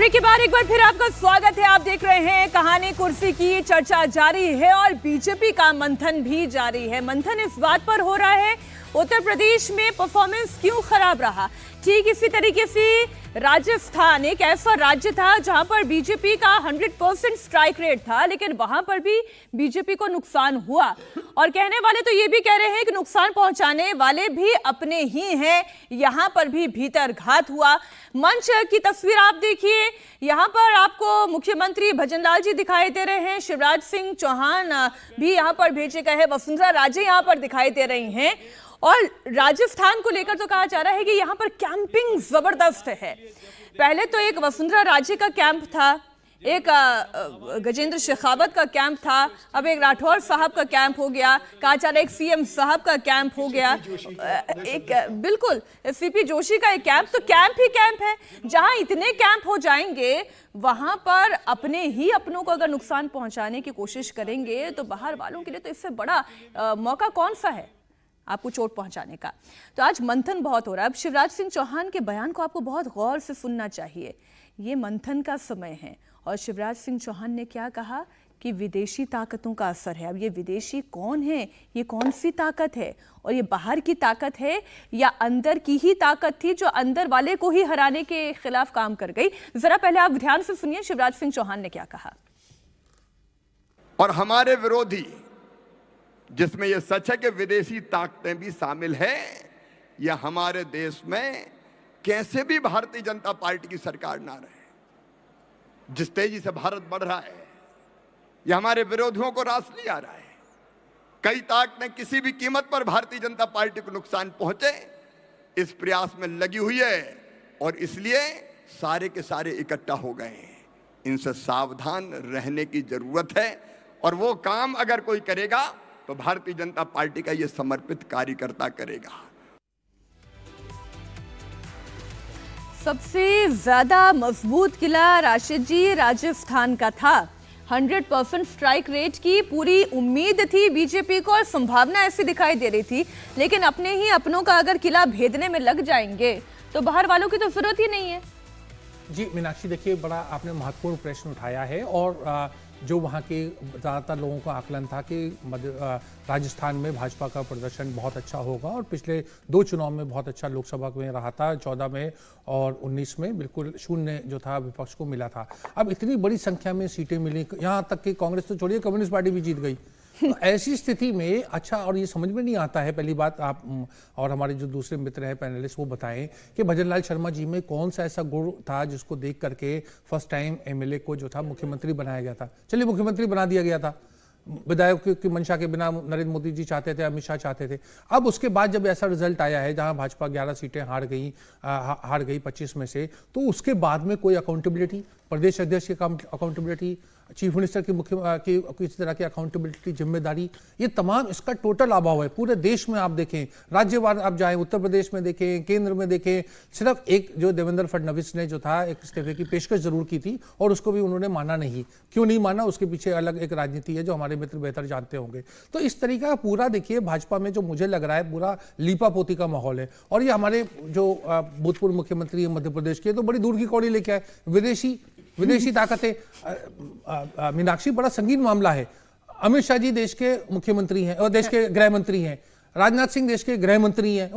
Break के बाद एक बार फिर आपका स्वागत है। आप देख रहे हैं कहानी कुर्सी की। चर्चा जारी है और बीजेपी का मंथन भी जारी है। मंथन इस बात पर हो रहा है उत्तर प्रदेश में परफॉर्मेंस क्यों खराब रहा। ठीक इसी तरीके से राजस्थान एक ऐसा राज्य था जहां पर बीजेपी का 100% स्ट्राइक रेट था, लेकिन वहां पर भी बीजेपी को नुकसान हुआ। और कहने वाले तो ये भी कह रहे हैं कि नुकसान पहुंचाने वाले भी अपने ही हैं। यहां पर भी भीतर घात हुआ। मंच की तस्वीर आप देखिए, यहां पर आपको मुख्यमंत्री भजनलाल जी दिखाई दे रहे हैं, शिवराज सिंह चौहान भी यहां पर भेजे गए हैं, वसुंधरा राजे यहां पर दिखाई दे रही हैं। और राजस्थान को लेकर तो कहा जा रहा है कि यहां पर कैंपिंग जबरदस्त है। पहले तो एक वसुंधरा राजे का कैंप था, एक गजेंद्र शेखावत का कैंप था, अब एक राठौर साहब का कैंप हो गया, कहा जा रहा है एक सीएम साहब का कैंप हो गया, एक बिल्कुल सीपी जोशी का एक कैंप। तो कैंप ही कैंप है। जहां इतने कैंप हो जाएंगे वहां पर अपने ही अपनों को अगर नुकसान पहुंचाने की कोशिश करेंगे तो बाहर वालों के लिए तो इससे बड़ा मौका कौन सा है आपको चोट पहुंचाने का। तो आज मंथन बहुत हो रहा है। अब शिवराज सिंह चौहान के बयान को आपको बहुत गौर से सुनना चाहिए। ये मंथन का समय है और शिवराज सिंह चौहान ने क्या कहा कि विदेशी ताकतों का असर है। अब ये विदेशी कौन है, ये कौन सी ताकत है, और ये बाहर की ताकत है या अंदर की ही ताकत थी जो अंदर वाले को ही हराने के खिलाफ काम कर गई। जरा पहले आप ध्यान से सुनिए शिवराज सिंह चौहान ने क्या कहा। और हमारे विरोधी, जिसमें यह सच है कि विदेशी ताकतें भी शामिल है, या हमारे देश में कैसे भी भारतीय जनता पार्टी की सरकार ना रहे, जिस तेजी से भारत बढ़ रहा है यह हमारे विरोधियों को रास नहीं आ रहा है। कई ताकतें किसी भी कीमत पर भारतीय जनता पार्टी को नुकसान पहुंचे इस प्रयास में लगी हुई है, और इसलिए सारे के सारे इकट्ठा हो गए हैं। इनसे सावधान रहने की जरूरत है, और वो काम अगर कोई करेगा तो भारतीय जनता पार्टी का ये समर्पित कार्यकर्ता करेगा। सबसे ज्यादा मजबूत किला राशिद जी राजस्थान का था। 100% स्ट्राइक रेट की पूरी उम्मीद थी बीजेपी को और संभावना ऐसी दिखाई दे रही थी, लेकिन अपने ही अपनों का अगर किला भेदने में लग जाएंगे तो बाहर वालों की तो जरूरत ही नहीं है। जी मीनाक्षी, देखिए बड़ा आपने महत्वपूर्ण प्रश्न उठाया है। और जो वहाँ के ज़्यादातर लोगों का आकलन था कि राजस्थान में भाजपा का प्रदर्शन बहुत अच्छा होगा, और पिछले 2 चुनाव में बहुत अच्छा लोकसभा में रहा था, 14 में और 19 में बिल्कुल शून्य जो था विपक्ष को मिला था। अब इतनी बड़ी संख्या में सीटें मिली, यहाँ तक कि कांग्रेस तो छोड़िए कम्युनिस्ट पार्टी भी जीत गई। तो ऐसी स्थिति में अच्छा, और ये समझ में नहीं आता है, पहली बात आप और हमारे जो दूसरे मित्र हैं पैनलिस्ट वो बताएं कि भजनलाल शर्मा जी में कौन सा ऐसा गुण था जिसको देख करके फर्स्ट टाइम एमएलए को जो था मुख्यमंत्री बनाया गया था। चलिए मुख्यमंत्री बना दिया गया था, विधायक की मंशा के बिना नरेंद्र मोदी जी चाहते थे, अमित शाह चाहते थे। अब उसके बाद जब ऐसा रिजल्ट आया है जहां भाजपा 11 सीटें हार गई 25 में से, तो उसके बाद में कोई अकाउंटेबिलिटी, प्रदेश अध्यक्ष की अकाउंटेबिलिटी, चीफ मिनिस्टर की किसी तरह की अकाउंटेबिलिटी, जिम्मेदारी, ये तमाम इसका टोटल अभाव है। पूरे देश में आप देखें, राज्यवार आप जाएं, उत्तर प्रदेश में देखें, केंद्र में देखें, सिर्फ एक जो देवेंद्र फडणवीस ने जो था एक इस्तीफे की पेशकश जरूर की थी और उसको भी उन्होंने माना नहीं। क्यों नहीं माना, उसके पीछे अलग एक राजनीति है जो हमारे मित्र बेहतर जानते होंगे। तो इस तरीके का पूरा देखिए भाजपा में जो मुझे लग रहा है पूरा लीपापोती का माहौल है। और ये हमारे जो भूतपूर्व मुख्यमंत्री मध्य प्रदेश के तो बड़ी दूर की कौड़ी लेके आए, विदेशी ताकतें। मीनाक्षी, बड़ा संगीन मामला है। अमित शाह जी देश के मुख्यमंत्री हैं और देश के गृह मंत्री हैं, राजनाथ सिंह देश के गृह मंत्री हैं,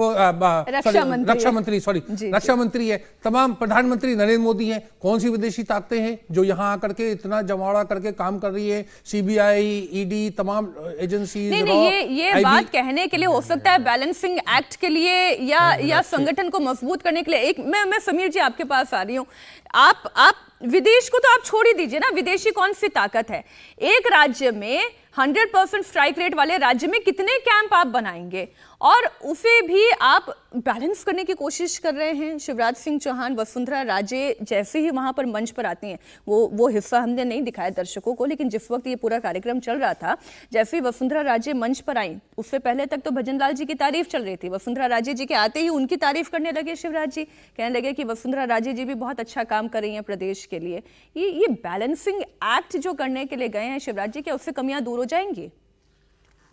रक्षा मंत्री है, तमाम प्रधानमंत्री नरेंद्र मोदी हैं। कौन सी विदेशी ताकतें हैं जो यहाँ आकर के इतना जमावड़ा करके काम कर रही है? सीबीआई, ईडी, तमाम एजेंसी। ये बात कहने के लिए हो सकता है बैलेंसिंग एक्ट के लिए या संगठन को मजबूत करने के लिए। एक मैं समीर जी आपके पास आ रही हूँ। आप विदेश को तो आप छोड़ ही दीजिए ना, विदेशी कौन सी ताकत है? एक राज्य में 100% स्ट्राइक रेट वाले राज्य में कितने कैंप आप बनाएंगे, और उसे भी आप बैलेंस करने की कोशिश कर रहे हैं। शिवराज सिंह चौहान, वसुंधरा राजे जैसे ही वहां पर मंच पर आती हैं, वो हिस्सा हमने नहीं दिखाया दर्शकों को, लेकिन जिस वक्त ये पूरा कार्यक्रम चल रहा था, जैसे ही वसुंधरा राजे मंच पर आई, उससे पहले तक तो भजनलाल जी की तारीफ चल रही थी। वसुंधरा राजे जी के आते ही उनकी तारीफ करने लगे शिवराज जी, कहने लगे कि वसुंधरा राजे जी भी बहुत अच्छा काम कर रही हैं प्रदेश के लिए। ये बैलेंसिंग एक्ट जो करने के लिए गए हैं शिवराज जी, क्या उससे कमियां दूर हो जाएंगी?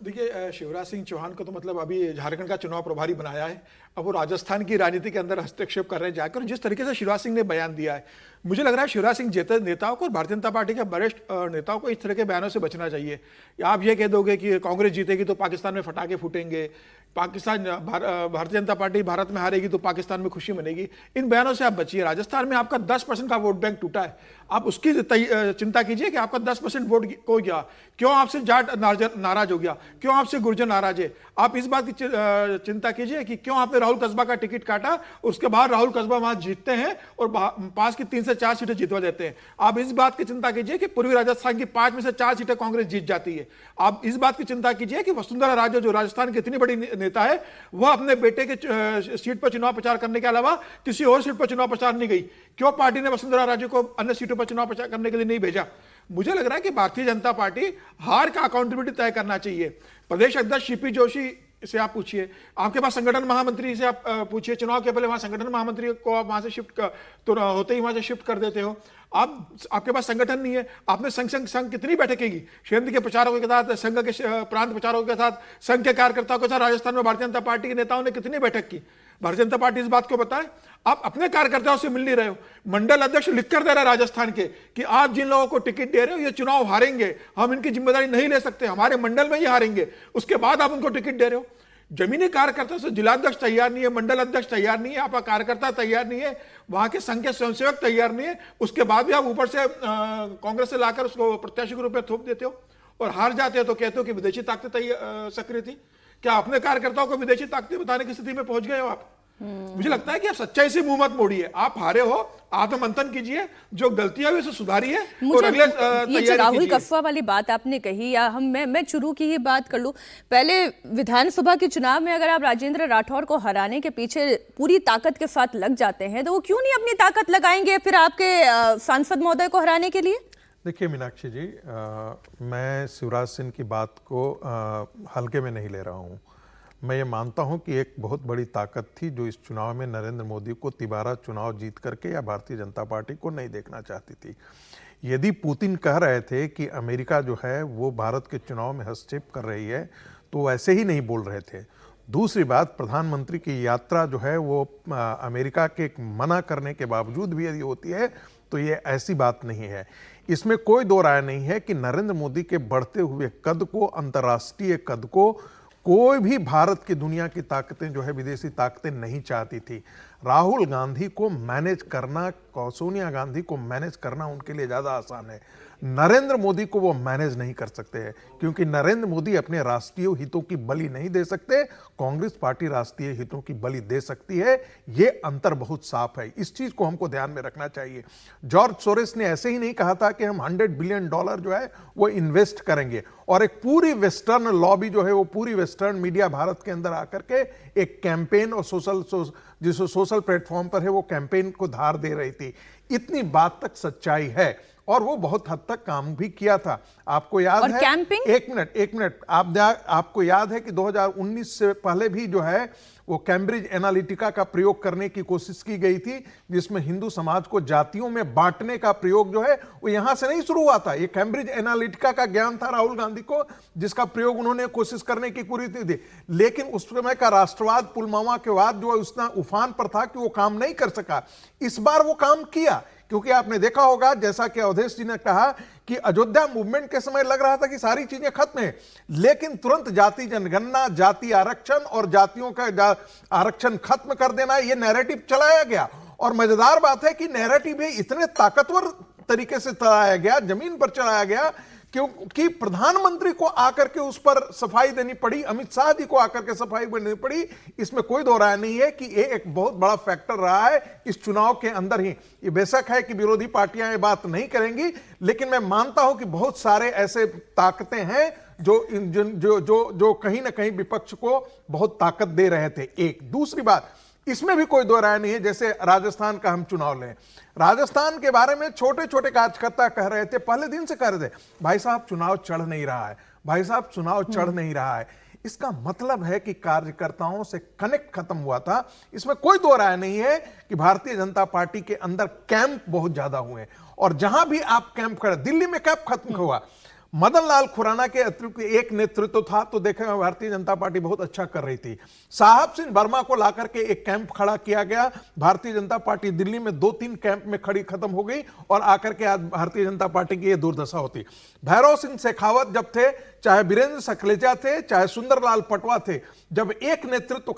देखिए, शिवराज सिंह चौहान को तो मतलब अभी झारखंड का चुनाव प्रभारी बनाया है। अब वो राजस्थान की राजनीति के अंदर हस्तक्षेप कर रहे हैं जाकर। जिस तरीके से शिवराज सिंह ने बयान दिया है, मुझे लग रहा है शिवराज सिंह जैसे नेताओं को और भारतीय जनता पार्टी के वरिष्ठ नेताओं को इस तरह के बयानों से बचना चाहिए। आप ये कह दोगे कि कांग्रेस जीतेगी तो पाकिस्तान में फटाके फूटेंगे, भारतीय जनता पार्टी भारत में हारेगी तो पाकिस्तान में खुशी मनेगी, इन बयानों से आप बचिए। राजस्थान में आपका 10% का वोट बैंक टूटा है, आप उसकी चिंता कीजिए कि आपका 10% वोट खो गया। क्यों आपसे जाट नाराज हो गया, क्यों आपसे गुर्जर नाराज है? आप इस बात की चिंता कीजिए कि क्यों आपने राहुल कस्बा का टिकट काटा, उसके बाद राहुल कस्बा वहां जीतते हैं और पास की 3 से 4 सीटें जितवा देते हैं। आप इस बात की चिंता कीजिए कि पूर्वी राजस्थान की 5 में से 4 सीटें कांग्रेस जीत जाती है। आप इस बात की चिंता कीजिए कि वसुंधरा राजे जो राजस्थान की इतनी बड़ी नेता है, वह अपने बेटे के सीट पर चुनाव प्रचार करने के अलावा किसी और सीट पर चुनाव प्रचार नहीं गई। क्यों पार्टी ने वसुंधरा राजे को अन्य सीटों पर चुनाव प्रचार करने के लिए नहीं भेजा? मुझे लग रहा है कि भारतीय जनता पार्टी हार का अकाउंटेबिलिटी तय करना चाहिए। प्रदेश अध्यक्ष सीपी जोशी से आप पूछिए, आपके पास संगठन महामंत्री से आप पूछिए, चुनाव के पहले वहां संगठन महामंत्री को आप वहां से शिफ्ट तो होते ही वहां से शिफ्ट कर देते हो। आपके पास संगठन नहीं है, आपने संघ कितनी बैठकें की? क्षेत्र के प्रचारकों के साथ, संघ के प्रांत प्रचारकों के साथ, संघ के कार्यकर्ताओं के साथ राजस्थान में भारतीय जनता पार्टी के नेताओं ने कितनी बैठक की? भारतीय जनता पार्टी इस बात को बताए। आप अपने कार्यकर्ताओं से मिल नहीं रहे हो। मंडल अध्यक्ष लिखकर दे रहा है राजस्थान के कि आप जिन लोगों को टिकट दे रहे हो ये चुनाव हारेंगे, हम इनकी जिम्मेदारी नहीं ले सकते, हमारे मंडल में ही हारेंगे, उसके बाद आप उनको टिकट दे रहे हो। जमीनी कार्यकर्ता से जिलाध्यक्ष तैयार नहीं है, मंडल अध्यक्ष तैयार नहीं है, आपका कार्यकर्ता तैयार नहीं है, वहां के संघ के स्वयंसेवक तैयार नहीं है, उसके बाद भी आप ऊपर से कांग्रेस से लाकर उसको प्रत्याशी के रूप में थोप देते हो और हार जाते हो तो कहते हो कि विदेशी ताकतें सक्रिय थी। क्या अपने कार्यकर्ताओं को विदेशी ताकतें बताने की स्थिति में पहुंच गए हो आप? मुझे लगता है कि आप सच्चाई से मुंह मत मोड़िए। आप हारे हो, आत्ममंथन कीजिए, जो गलतियां हुई उसे सुधारिए और अगले ये जो राहुल कस्बा वाली बात आपने कही, या मैं शुरू की ही बात कर लूं। पहले विधानसभा के चुनाव में अगर आप राजेंद्र राठौर को हराने के पीछे पूरी ताकत के साथ लग जाते हैं तो वो क्यों नहीं अपनी ताकत लगाएंगे फिर आपके सांसद महोदय को हराने के लिए? देखिए मीनाक्षी जी, मैं शिवराज सिंह की बात को हल्के में नहीं ले रहा हूँ। मैं ये मानता हूँ कि एक बहुत बड़ी ताकत थी जो इस चुनाव में नरेंद्र मोदी को तिबारा चुनाव जीत करके या भारतीय जनता पार्टी को नहीं देखना चाहती थी। यदि पुतिन कह रहे थे कि अमेरिका जो है वो भारत के चुनाव में हस्तक्षेप कर रही है तो ऐसे ही नहीं बोल रहे थे। दूसरी बात, प्रधानमंत्री की यात्रा जो है वो अमेरिका के मना करने के बावजूद भी यदि होती है तो ये ऐसी बात नहीं है। इसमें कोई दो राय नहीं है कि नरेंद्र मोदी के बढ़ते हुए कद को, अंतर्राष्ट्रीय कद को कोई भी भारत की दुनिया की ताकतें जो है विदेशी ताकतें नहीं चाहती थी। राहुल गांधी को मैनेज करना, सोनिया गांधी को मैनेज करना उनके लिए ज़्यादा आसान है। नरेंद्र मोदी को वो मैनेज नहीं कर सकते हैं क्योंकि नरेंद्र मोदी अपने राष्ट्रीय हितों की बलि नहीं दे सकते, कांग्रेस पार्टी राष्ट्रीय हितों की बलि दे सकती है। ये अंतर बहुत साफ है, इस चीज को हमको ध्यान में रखना चाहिए। जॉर्ज सोरेस ने ऐसे ही नहीं कहा था कि हम $100 बिलियन जो है वो इन्वेस्ट करेंगे और एक पूरी वेस्टर्न लॉबी जो है वो पूरी वेस्टर्न मीडिया भारत के अंदर आकर के एक कैंपेन और सोशल प्लेटफॉर्म पर है वो कैंपेन को धार दे रही थी। इतनी बात तक सच्चाई है और वो बहुत हद तक काम भी किया था। आपको याद है, एक मिनट, आपको याद है कि 2019 से पहले भी जो है वो कैम्ब्रिज एनालिटिका का प्रयोग करने की कोशिश की गई थी, जिसमें हिंदू समाज को जातियों में बांटने का प्रयोग जो है वो यहां से नहीं शुरू हुआ था। ये कैम्ब्रिज एनालिटिका का ज्ञान था राहुल गांधी को, जिसका प्रयोग उन्होंने कोशिश करने की पूरी थी। लेकिन उस समय का राष्ट्रवाद पुलवामा के बाद जो उतना उफान पर था कि वो काम नहीं कर सका। इस बार वो काम किया क्योंकि आपने देखा होगा, जैसा कि अवधेश जी ने कहा कि अयोध्या मूवमेंट के समय लग रहा था कि सारी चीजें खत्म है, लेकिन तुरंत जाति जनगणना, जाति आरक्षण और जातियों का आरक्षण खत्म कर देना, यह नैरेटिव चलाया गया। और मजेदार बात है कि नैरेटिव भी इतने ताकतवर तरीके से चलाया गया, जमीन पर चलाया गया, क्योंकि प्रधानमंत्री को आकर के उस पर सफाई देनी पड़ी, अमित शाह जी को आकर के सफाई देनी पड़ी। इसमें कोई दो राय नहीं है कि ये एक बहुत बड़ा फैक्टर रहा है इस चुनाव के अंदर ही। ये बेशक है कि विरोधी पार्टियां ये बात नहीं करेंगी, लेकिन मैं मानता हूं कि बहुत सारे ऐसे ताकतें हैं जो कहीं ना कहीं विपक्ष को बहुत ताकत दे रहे थे। एक दूसरी बात, इसमें भी कोई दो राय नहीं है, जैसे राजस्थान का हम चुनाव लें, राजस्थान के बारे में छोटे छोटे कार्यकर्ता कह रहे थे, पहले दिन से कह रहे थे, भाई साहब चुनाव चढ़ नहीं रहा है, भाई साहब चुनाव चढ़ नहीं रहा है। इसका मतलब है कि कार्यकर्ताओं से कनेक्ट खत्म हुआ था। इसमें कोई दो राय नहीं है कि भारतीय जनता पार्टी के अंदर कैंप बहुत ज्यादा हुए और जहां भी आप कैंप खड़े, दिल्ली में कैंप खत्म हुआ, मदन लाल खुराना के अतिरिक्त एक नेतृत्व था तो देखें भारतीय जनता पार्टी बहुत अच्छा कर रही थी। साहब सिंह वर्मा को लाकर के एक कैंप खड़ा किया गया। भारतीय जनता पार्टी दिल्ली में 2-3 कैंप में खड़ी खत्म हो गई और आकर के आज भारतीय जनता पार्टी की ये दुर्दशा होती। भैरव सिंह शेखावत जब थे, चाहे वीरेंद्र सखलेजा थे, चाहे सुंदरलाल पटवा थे, जब एक नेतृत्व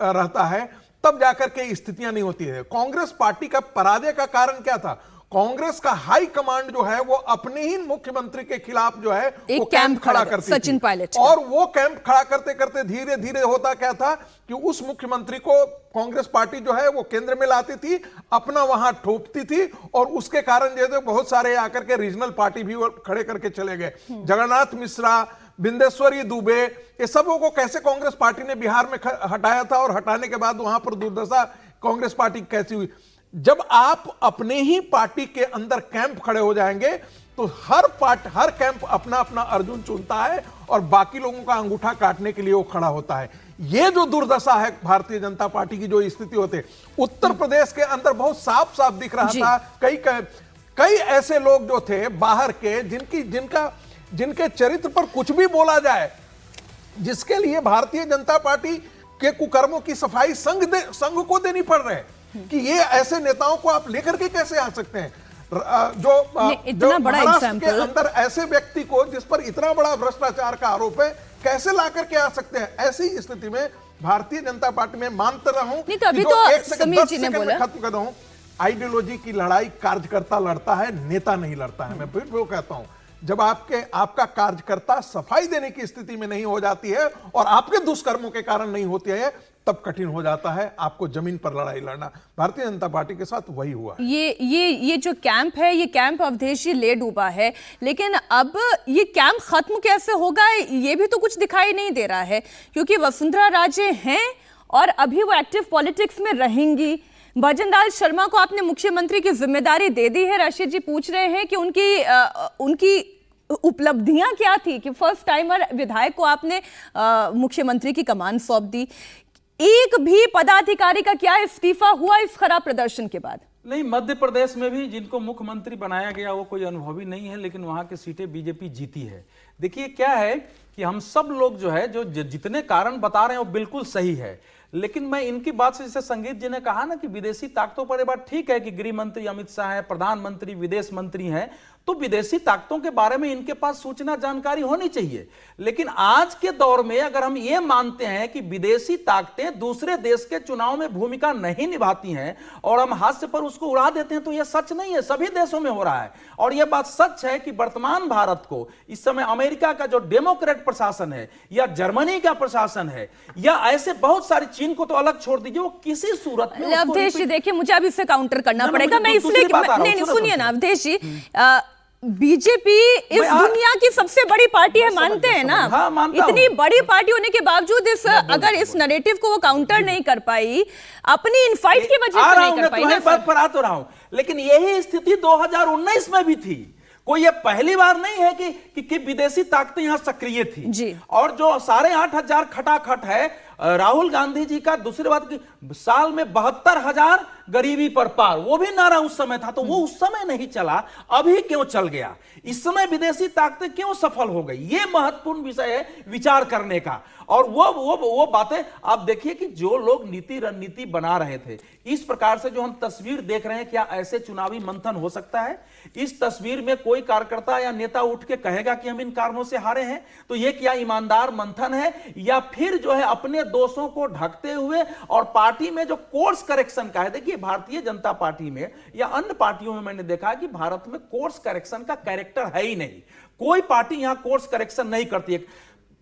रहता है तब जाकर के स्थितियां नहीं होती है। कांग्रेस पार्टी का पराजय का कारण क्या था? कांग्रेस का हाई कमांड जो है वो अपने ही मुख्यमंत्री के खिलाफ जो है वो कैंप खड़ा करती थी। सचिन पायलट और वो कैंप खड़ा करते करते धीरे धीरे होता क्या था कि उस मुख्यमंत्री को कांग्रेस पार्टी जो है वो केंद्र में लाती थी, अपना वहां ठोपती थी और उसके कारण जो बहुत सारे आकर के रीजनल पार्टी भी खड़े करके चले गए। जगन्नाथ मिश्रा, बिंदेश्वरी दुबे, ये सबों को कैसे कांग्रेस पार्टी ने बिहार में हटाया था और हटाने के बाद वहां पर दुर्दशा कांग्रेस पार्टी कैसी हुई। जब आप अपने ही पार्टी के अंदर कैंप खड़े हो जाएंगे तो हर कैंप अपना अपना अर्जुन चुनता है और बाकी लोगों का अंगूठा काटने के लिए वो खड़ा होता है। ये जो दुर्दशा है भारतीय जनता पार्टी की, जो स्थिति होती है उत्तर प्रदेश के अंदर बहुत साफ साफ दिख रहा था। कई ऐसे लोग जो थे बाहर के, जिनके चरित्र पर कुछ भी बोला जाए, जिसके लिए भारतीय जनता पार्टी के कुकर्मों की सफाई संघ को देनी पड़ रही है कि ये ऐसे नेताओं को आप लेकर के कैसे आ सकते हैं। जो महाराष्ट्र के अंदर ऐसे व्यक्ति को जिस पर इतना बड़ा भ्रष्टाचार का आरोप है कैसे ला करके आ सकते हैं। ऐसी स्थिति में भारतीय जनता पार्टी में मानते रहूं नहीं, तो अभी तो समीर जी ने बोला, खत्म कर दूं, आइडियोलॉजी की लड़ाई कार्यकर्ता लड़ता है, नेता नहीं लड़ता है। मैं फिर वो कहता हूं, जब आपका कार्यकर्ता सफाई देने की स्थिति में नहीं हो जाती है और आपके दुष्कर्मों के कारण नहीं होती है, तब कठिन हो जाता है आपको जमीन पर लड़ाई लड़ना। भारतीय जनता पार्टी के साथ वही हुआ। ये जो कैंप है, ये कैंप अवधेश जी ले डूबा है, लेकिन अब ये कैंप खत्म कैसे होगा ये भी तो कुछ दिखाई नहीं दे रहा है, क्योंकि वसुंधरा राजे हैं और अभी वो एक्टिव पॉलिटिक्स में रहेंगी। भजनलाल शर्मा को आपने मुख्यमंत्री की जिम्मेदारी दे दी है। राशिद जी पूछ रहे हैं कि उनकी उपलब्धियां क्या थी कि फर्स्ट टाइमर विधायक को आपने मुख्यमंत्री की कमान सौंप दी। एक भी पदाधिकारी का क्या इस्तीफा हुआ इस खराब प्रदर्शन के बाद? नहीं, मध्य प्रदेश में भी जिनको मुख्यमंत्री बनाया गया वो कोई अनुभवी नहीं है, लेकिन वहां की सीटें बीजेपी जीती है। देखिए क्या है कि हम सब लोग जो है जो जितने कारण बता रहे हैं वो बिल्कुल सही है, लेकिन मैं इनकी बात से, जैसे संगीत जी ने कहा ना कि विदेशी ताकतों पर, ये बात ठीक है कि गृह मंत्री अमित शाह है, प्रधानमंत्री, विदेश मंत्री हैं, तो विदेशी ताकतों के बारे में इनके पास सूचना जानकारी होनी चाहिए। लेकिन आज के दौर में अगर हम ये मानते हैं कि विदेशी ताकतें दूसरे देश के चुनाव में भूमिका नहीं निभाती हैं और हम हास्य पर उसको उड़ा देते हैं, तो यह सच नहीं है। सभी देशों में हो रहा है और यह बात सच है कि वर्तमान भारत को इस समय अमेरिका का जो डेमोक्रेट प्रशासन है या जर्मनी का प्रशासन है या ऐसे बहुत सारी, चीन को तो अलग छोड़ दीजिए, वो किसी सूरत में अवधेश जी देखिए, मुझे अब इससे काउंटर करना पड़ेगा। मैं इसलिए नहीं, सुनिए ना अवधेश जी, बीजेपी इस दुनिया की सबसे बड़ी पार्टी है, मानते हैं ना? हाँ, इतनी बड़ी पार्टी होने के बावजूद अगर इस नैरेटिव को वो काउंटर नहीं कर पाई, अपनी इनफाइट की वजह से नहीं कर पाई ना। बात पर आ तो रहा हूं, लेकिन यही स्थिति 2019 में भी थी। कोई ये पहली बार नहीं है कि विदेशी ताकतें यहां सक्रिय थी जी। और जो 8,500 खटाखट है राहुल गांधी जी का, दूसरी बात की साल में 72,000 गरीबी पर पार, वो भी नारा उस समय था, तो वो उस समय नहीं चला, अभी क्यों चल गया? इस समय विदेशी ताकतें क्यों सफल हो गई? ये महत्वपूर्ण विषय है विचार करने का। और वो बातें आप देखिए कि जो लोग नीति रणनीति बना रहे थे, इस प्रकार से जो हम तस्वीर देख रहे हैं, क्या ऐसे चुनावी मंथन हो सकता है? इस तस्वीर में कोई कार्यकर्ता या नेता उठ के कहेगा कि हम इन कारणों से हारे हैं, तो ये क्या ईमानदार मंथन है या फिर जो है अपने दोषों को ढकते हुए और पार्टी में जो कोर्स करेक्शन का है? देखिए भारतीय जनता पार्टी में या अन्य पार्टियों में मैंने देखा कि भारत में कोर्स करेक्शन का कैरेक्टर है ही नहीं। कोई पार्टी यहां कोर्स करेक्शन नहीं करती है।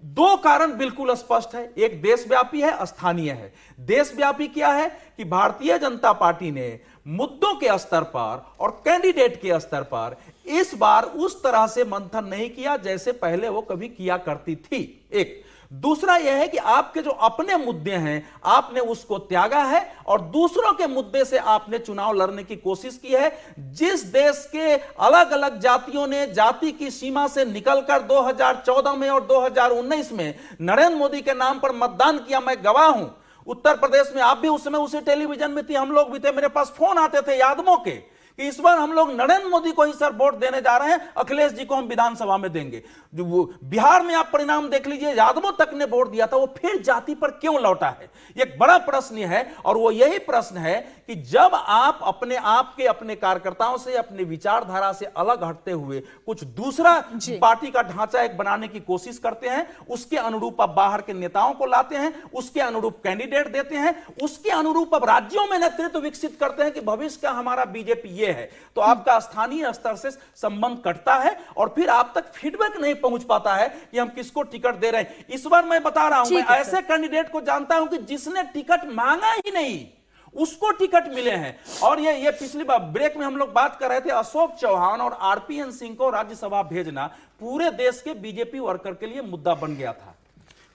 दो कारण बिल्कुल स्पष्ट है, एक देशव्यापी है, स्थानीय है। देशव्यापी क्या है कि भारतीय जनता पार्टी ने मुद्दों के स्तर पर और कैंडिडेट के स्तर पर इस बार उस तरह से मंथन नहीं किया जैसे पहले वो कभी किया करती थी। एक दूसरा यह है कि आपके जो अपने मुद्दे हैं आपने उसको त्यागा है और दूसरों के मुद्दे से आपने चुनाव लड़ने की कोशिश की है। जिस देश के अलग अलग जातियों ने जाति की सीमा से निकलकर 2014 में और 2019 में नरेंद्र मोदी के नाम पर मतदान किया, मैं गवाह हूं। उत्तर प्रदेश में आप भी उस समय उसी टेलीविजन में थी, हम लोग भी थे, मेरे पास फोन आते थे यादवों के कि इस बार हम लोग नरेंद्र मोदी को ही सर वोट देने जा रहे हैं, अखिलेश जी को हम विधानसभा में देंगे। जो वो बिहार में आप परिणाम देख लीजिए, यादवों तक ने वोट दिया था, वो फिर जाति पर क्यों लौटा है, एक बड़ा प्रश्न है। और वो यही प्रश्न है कि जब आप अपने आप के अपने कार्यकर्ताओं से, अपने विचारधारा से अलग हटते हुए कुछ दूसरा पार्टी का ढांचा एक बनाने की कोशिश करते हैं, उसके अनुरूप आप बाहर के नेताओं को लाते हैं, उसके अनुरूप कैंडिडेट देते हैं, उसके अनुरूप अब राज्यों में नेतृत्व विकसित करते हैं कि भविष्य का हमारा बीजेपी ये है, तो आपका स्थानीय स्तर से संबंध कटता है और फिर आप तक फीडबैक नहीं पहुंच पाता है कि हम किसको टिकट दे रहे हैं। इस बार मैं बता रहा हूं, मैं ऐसे कैंडिडेट को जानता हूं कि जिसने टिकट मांगा ही नहीं उसको टिकट मिले हैं। और ये पिछली बार ब्रेक में हम लोग बात कर रहे थे, अशोक चौहान और आरपीएन सिंह को राज्यसभा भेजना पूरे देश के बीजेपी वर्कर के लिए मुद्दा बन गया था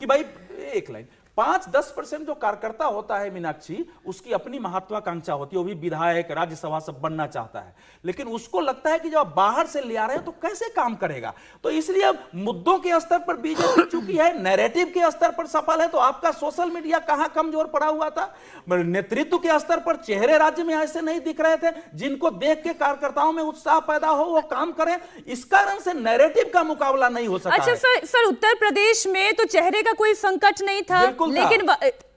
कि भाई एक लाइन 5-10% जो कार्यकर्ता होता है मीनाक्षी, उसकी अपनी महत्वाकांक्षा होती है, वो भी विधायक राज्यसभा सब बनना चाहता है, लेकिन उसको लगता है कि जब आप बाहर से ले आ रहे हैं तो कैसे काम करेगा। तो इसलिए मुद्दों के स्तर पर बीजेपी चूंकि है, नैरेटिव के स्तर पर सफल है, तो आपका सोशल मीडिया कहां कमजोर पड़ा हुआ था, नेतृत्व के स्तर पर चेहरे राज्य में ऐसे नहीं दिख रहे थे जिनको देख के कार्यकर्ताओं में उत्साह पैदा हो, वो काम करें। इस कारण से नैरेटिव का मुकाबला नहीं हो सका। अच्छा सर, उत्तर प्रदेश में तो चेहरे का कोई संकट नहीं था, लेकिन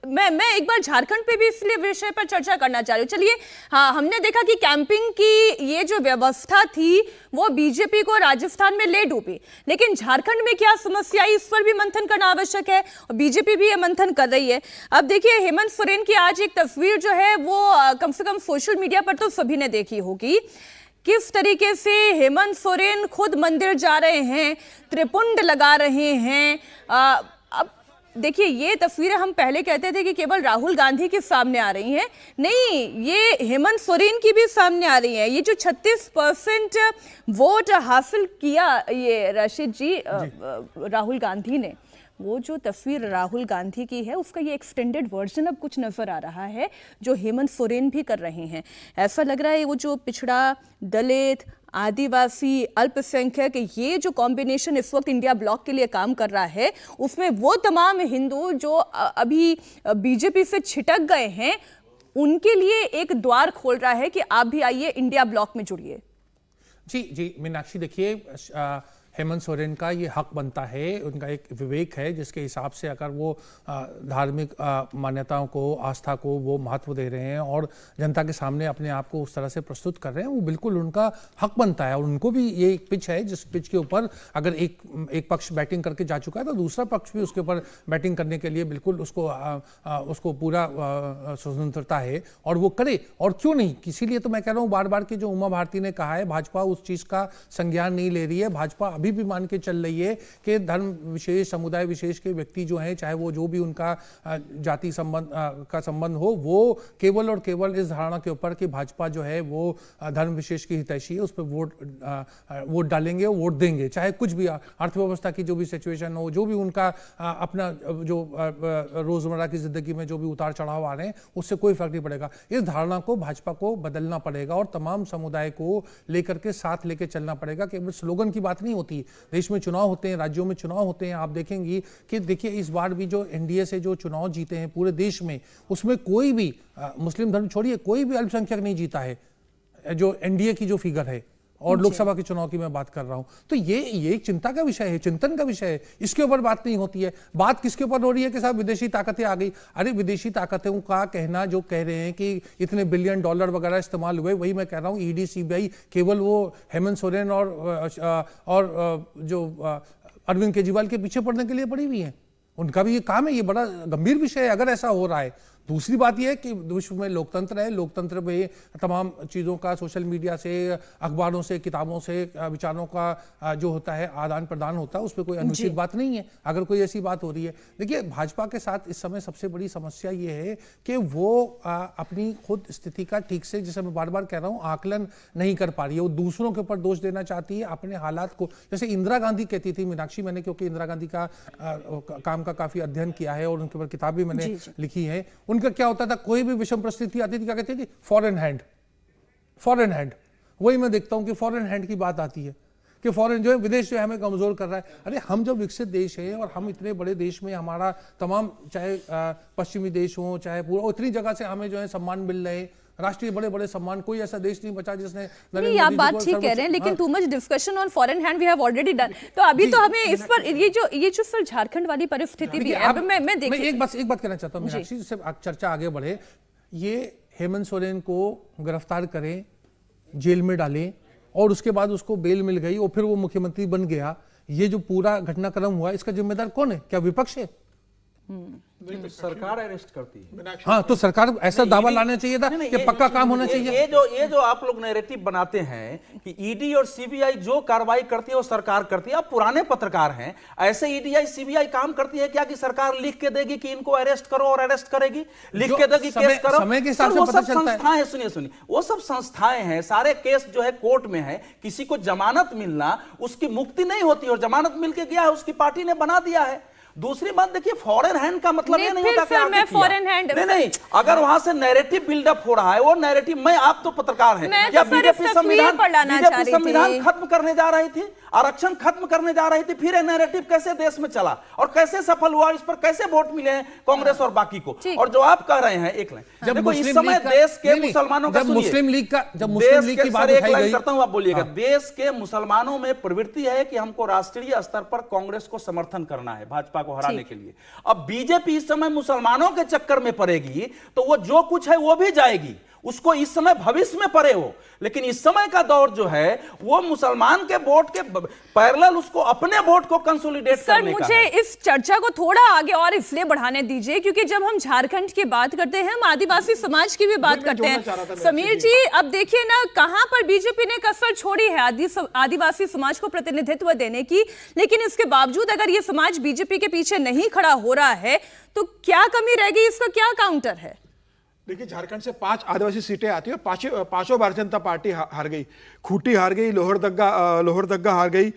मैं एक बार झारखंड पे भी इसलिए विषय पर चर्चा करना चाह रही हूँ। चलिए, हाँ, हमने देखा कि कैंपिंग की ये जो व्यवस्था थी वो बीजेपी को राजस्थान में ले डूबी, लेकिन झारखंड में क्या समस्या है, इस पर भी मंथन करना आवश्यक है और बीजेपी भी ये मंथन कर रही है। अब देखिए, हेमंत सोरेन की आज एक तस्वीर जो है वो कम से कम सोशल मीडिया पर तो सभी ने देखी होगी, किस तरीके से हेमंत सोरेन खुद मंदिर जा रहे हैं, त्रिपुंड लगा रहे हैं। अब देखिए, ये तस्वीरें हम पहले कहते थे कि केवल राहुल गांधी के सामने आ रही हैं, नहीं, ये हेमंत सोरेन की भी सामने आ रही है। ये जो 36% वोट हासिल किया ये राशिद जी राहुल गांधी ने, वो जो तस्वीर राहुल गांधी की है उसका ये एक्सटेंडेड वर्जन अब कुछ नजर आ रहा है जो हेमंत सोरेन भी कर रहे हैं। ऐसा लग रहा है वो जो पिछड़ा, दलित, आदिवासी, अल्पसंख्यक, ये जो कॉम्बिनेशन इस वक्त इंडिया ब्लॉक के लिए काम कर रहा है, उसमें वो तमाम हिंदू जो अभी बीजेपी से छिटक गए हैं, उनके लिए एक द्वार खोल रहा है कि आप भी आइए, इंडिया ब्लॉक में जुड़िए। जी मीनाक्षी, देखिए, हेमंत सोरेन का ये हक बनता है, उनका एक विवेक है जिसके हिसाब से अगर वो धार्मिक मान्यताओं को, आस्था को वो महत्व दे रहे हैं और जनता के सामने अपने आप को उस तरह से प्रस्तुत कर रहे हैं, वो बिल्कुल उनका हक बनता है। और उनको भी ये एक पिच है जिस पिच के ऊपर अगर एक पक्ष बैटिंग करके जा चुका है तो दूसरा पक्ष भी उसके ऊपर बैटिंग करने के लिए बिल्कुल उसको पूरा स्वतंत्रता है और वो करे, और क्यों नहीं। इसीलिए तो मैं कह रहा हूँ बार बार कि जो उमा भारती ने कहा है, भाजपा उस चीज़ का संज्ञान नहीं ले रही है। भाजपा अभी भी मान के चल रही है कि धर्म विशेष, समुदाय विशेष के व्यक्ति जो हैं, चाहे वो जो भी उनका जाति संबंध का संबंध हो, वो केवल और केवल इस धारणा के ऊपर कि भाजपा जो है वो धर्म विशेष की हितैषी है, उस पर वोट डालेंगे, वोट देंगे, चाहे कुछ भी अर्थव्यवस्था की जो भी सिचुएशन हो, जो भी उनका अपना जो रोजमर्रा की जिंदगी में जो भी उतार चढ़ाव आ रहे हैं, उससे कोई फर्क नहीं पड़ेगा। इस धारणा को भाजपा को बदलना पड़ेगा और तमाम समुदाय को लेकर के साथ लेकर चलना पड़ेगा। केवल स्लोगन की बात नहीं होती। देश में चुनाव होते हैं, राज्यों में चुनाव होते हैं, आप देखेंगी कि देखिए इस बार भी जो एनडीए से जो चुनाव जीते हैं पूरे देश में, उसमें कोई भी मुस्लिम धर्म छोड़िए, कोई भी अल्पसंख्यक नहीं जीता है, जो एनडीए की जो फिगर है। और लोकसभा के चुनाव की मैं बात कर रहा हूं, तो ये चिंता का विषय है, चिंतन का विषय है। इसके ऊपर बात नहीं होती है। बात किसके ऊपर हो रही है कि साहब विदेशी ताकतें आ गई। अरे विदेशी ताकतों का कहना, जो कह रहे हैं कि इतने बिलियन डॉलर वगैरह इस्तेमाल हुए, वही मैं कह रहा हूं, ईडी सीबीआई केवल वो हेमंत सोरेन और जो अरविंद केजरीवाल के पीछे पड़ने के लिए पड़ी हुई है। उनका भी ये काम है, ये बड़ा गंभीर विषय है अगर ऐसा हो रहा है। दूसरी बात यह है कि विश्व में लोकतंत्र है, लोकतंत्र में तमाम चीज़ों का सोशल मीडिया से, अखबारों से, किताबों से विचारों का जो होता है आदान प्रदान होता है, उस पर कोई अनुचित बात नहीं है अगर कोई ऐसी बात हो रही है। देखिए भाजपा के साथ इस समय सबसे बड़ी समस्या ये है कि वो अपनी खुद स्थिति का ठीक से, जैसे मैं बार बार कह रहा हूँ, आकलन नहीं कर पा रही है। वो दूसरों के ऊपर दोष देना चाहती है, अपने हालात को, जैसे इंदिरा गांधी कहती थी, मीनाक्षी, मैंने क्योंकि इंदिरा गांधी का काम का काफी अध्ययन किया है और उनके ऊपर किताब भी मैंने लिखी है। उनका क्या होता था, कोई भी विषम परिस्थिति आती थी, क्या कहते थे, फॉरेन हैंड, फॉरेन हैंड। वही मैं देखता हूं कि फॉरेन हैंड की बात आती है कि फॉरेन जो है, विदेश जो है हमें कमजोर कर रहा है। अरे हम जब विकसित देश है और हम इतने बड़े देश में, हमारा तमाम, चाहे पश्चिमी देश हो, चाहे पूरा, इतनी जगह से हमें जो है सम्मान मिल रहे, राष्ट्रीय बड़े बड़े सम्मान, कोई ऐसा देश नहीं बचा जिसने नहीं, आप बात ठीक कह रहे हैं, लेकिन too much discussion on foreign hand we have already done. तो अभी तो हमें इस पर ये जो सर झारखंड वाली परिस्थिति भी है, अब मैं एक बात कहना चाहता हूँ मीनाक्षी, जिससे चर्चा आगे बढ़े। ये हेमंत सोरेन को गिरफ्तार करें, जेल में डालें और उसके बाद उसको बेल मिल गई और फिर वो मुख्यमंत्री बन गया, ये जो पूरा घटनाक्रम हुआ इसका जिम्मेदार कौन है? क्या विपक्ष है? तो सरकार अरेस्ट करती है। हाँ, तो सरकार ऐसा दावा लाना चाहिए था कि पक्का काम होना चाहिए। ये जो आप लोग नैरेटिव बनाते हैं कि ईडी और सीबीआई जो कार्रवाई करती है वो सरकार करती है, आप पुराने पत्रकार हैं, ऐसे ईडी सीबीआई काम करती है क्या कि सरकार लिख के देगी कि इनको अरेस्ट करो और अरेस्ट करेगी, लिख के देगी केस करो? समय के हिसाब से पता चलता है। संस्थाएं, सुनिए, वो सब संस्थाएं हैं, सारे केस जो है कोर्ट में है, किसी को जमानत मिलना, उसकी मुक्ति नहीं होती, और जमानत मिलके गया है, उसकी पार्टी ने बना दिया है। दूसरी बात देखिए, फॉरेन हैंड का मतलब ये नहीं होता कि आपने फॉरेन हैंड नहीं, अगर वहां से नैरेटिव बिल्डअप हो रहा है, वो नैरेटिव, आप तो पत्रकार हैं, क्या बीजेपी संविधान खत्म करने जा रही थी, आरक्षण खत्म करने जा रही थी, फिर ये नैरेटिव कैसे देश में चला और कैसे सफल हुआ, इस पर कैसे वोट मिले हैं कांग्रेस और बाकी को? और जो आप कह रहे हैं, एक लाइन देखो, इस समय देश के मुसलमानों का, मुस्लिम लीग की बात एक लाइन करता हूं, आप बोलिएगा। देश के मुसलमानों में प्रवृत्ति है कि हमको राष्ट्रीय स्तर पर कांग्रेस को समर्थन करना है, भाजपा को हराने के लिए। अब बीजेपी इस समय मुसलमानों के चक्कर में पड़ेगी तो वो जो कुछ है वो भी जाएगी, उसको इस समय भविष्य में पड़े हो, लेकिन इस समय का दौर जो है वो मुसलमान के वोट के पैरेलल उसको अपने वोट को कंसोलिडेट करने का है। मुझे इस चर्चा को थोड़ा आगे और इसलिए बढ़ाने दीजिए क्योंकि जब हम झारखंड की बात करते हैं, हम आदिवासी समाज की भी बात करते हैं। समीर जी, अब देखिए ना, कहां पर बीजेपी ने कसर छोड़ी है आदिवासी समाज को प्रतिनिधित्व देने की, लेकिन इसके बावजूद अगर ये समाज बीजेपी के पीछे नहीं खड़ा हो रहा है तो क्या कमी रह गई, इसका क्या काउंटर है? देखिए, झारखंड से 5 आदिवासी सीटें आती है और पांचों भारतीय जनता पार्टी हार गई। खूंटी हार गई, लोहरदग्गा हार गई,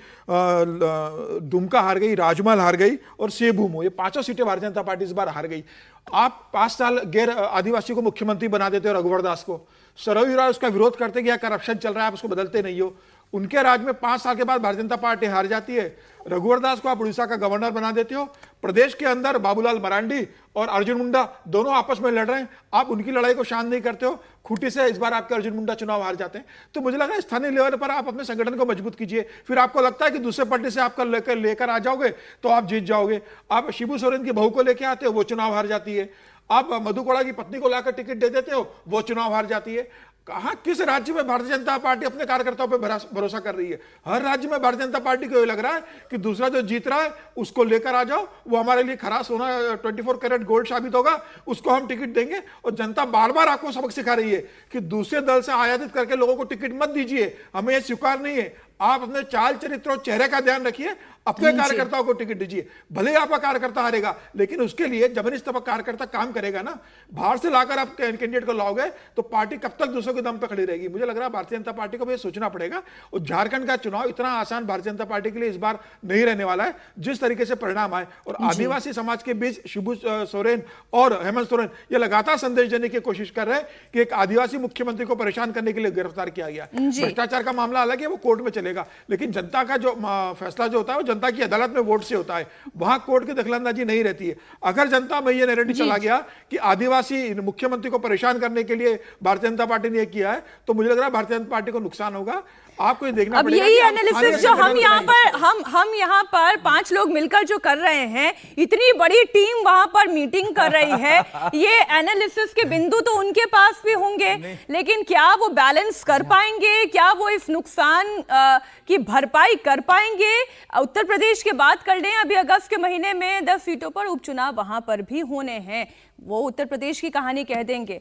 दुमका हार गई, राजमहल हार गई और सेबूमो, ये 5 सीटें भारतीय जनता पार्टी इस बार हार गई। आप 5 साल गैर आदिवासी को मुख्यमंत्री बना देते हो, रघुवर दास को, सरयू राय उसका विरोध करते कि यह करप्शन चल रहा है, आप उसको बदलते नहीं हो। उनके राज में 5 साल के बाद भारतीय जनता पार्टी हार जाती है। रघुवर दास को आप उड़ीसा का गवर्नर बना देते हो। प्रदेश के अंदर बाबूलाल मरांडी और अर्जुन मुंडा दोनों आपस में लड़ रहे हैं, आप उनकी लड़ाई को शांत नहीं करते हो। खूंटी से इस बार आपके अर्जुन मुंडा चुनाव हार जाते हैं। तो मुझे लगा स्थानीय लेवल पर आप अपने संगठन को मजबूत कीजिए, फिर आपको लगता है कि दूसरे पार्टी से आपका लेकर आ जाओगे तो आप जीत जाओगे। आप शिबू सोरेन की बहू को लेकर आते हो, वो चुनाव हार जाती है। आप मधु कोड़ा की पत्नी को लाकर टिकट दे देते हो, वो चुनाव हार जाती है। कहां, किस राज्य में भारतीय जनता पार्टी अपने कार्यकर्ताओं पर भरोसा कर रही है? हर राज्य में भारतीय जनता पार्टी को ये लग रहा है कि दूसरा जो जीत रहा है उसको लेकर आ जाओ, वो हमारे लिए खरा सोना 24 कैरेट गोल्ड साबित होगा, उसको हम टिकट देंगे। और जनता बार बार आपको सबक सिखा रही है कि दूसरे दल से आयातित करके लोगों को टिकट मत दीजिए, हमें यह स्वीकार नहीं है। आप अपने चाल चरित्र और चेहरे का ध्यान रखिए, अपने कार्यकर्ताओं को टिकट दीजिए। भले ही आपका कार्यकर्ता हारेगा, लेकिन उसके लिए जबरदस्ती कार्यकर्ता काम करेगा ना। बाहर से लाकर आप कैंडिडेट को लाओगे तो पार्टी कब तक दूसरों के दम पर खड़ी रहेगी? मुझे लग रहा है भारतीय जनता पार्टी को भी सोचना पड़ेगा। और झारखंड का चुनाव इतना आसान भारतीय जनता पार्टी के लिए इस बार नहीं रहने वाला है, जिस तरीके से परिणाम आए। और आदिवासी समाज के बीच शिबू सोरेन और हेमंत सोरेन ये लगातार संदेश देने की कोशिश कर रहे हैं कि एक आदिवासी मुख्यमंत्री को परेशान करने के लिए गिरफ्तार किया गया। भ्रष्टाचार का मामला अलग है, वो कोर्ट में चलेगा, लेकिन जनता का जो फैसला जो होता है वो जनता की अदालत में वोट से होता है, वहां कोर्ट की दखलंदाजी नहीं रहती है। अगर जनता में ये नैरेटिव चला गया कि आदिवासी मुख्यमंत्री को परेशान करने के लिए भारतीय जनता पार्टी ने किया है, तो मुझे लग रहा है भारतीय जनता पार्टी को नुकसान होगा। आपको ये देखना पड़ेगा। अब यही एनालिसिस जो हम यहाँ पर 5 लोग मिलकर जो कर रहे हैं, इतनी बड़ी टीम वहां पर मीटिंग कर रही है, ये एनालिसिस के बिंदु तो उनके पास भी होंगे, लेकिन क्या वो बैलेंस कर पाएंगे? क्या वो इस नुकसान की भरपाई कर पाएंगे? उत्तर प्रदेश की बात कर लें, अभी अगस्त के महीने में 10 सीटों पर उपचुनाव वहां पर भी होने हैं, वो उत्तर प्रदेश की कहानी कह देंगे।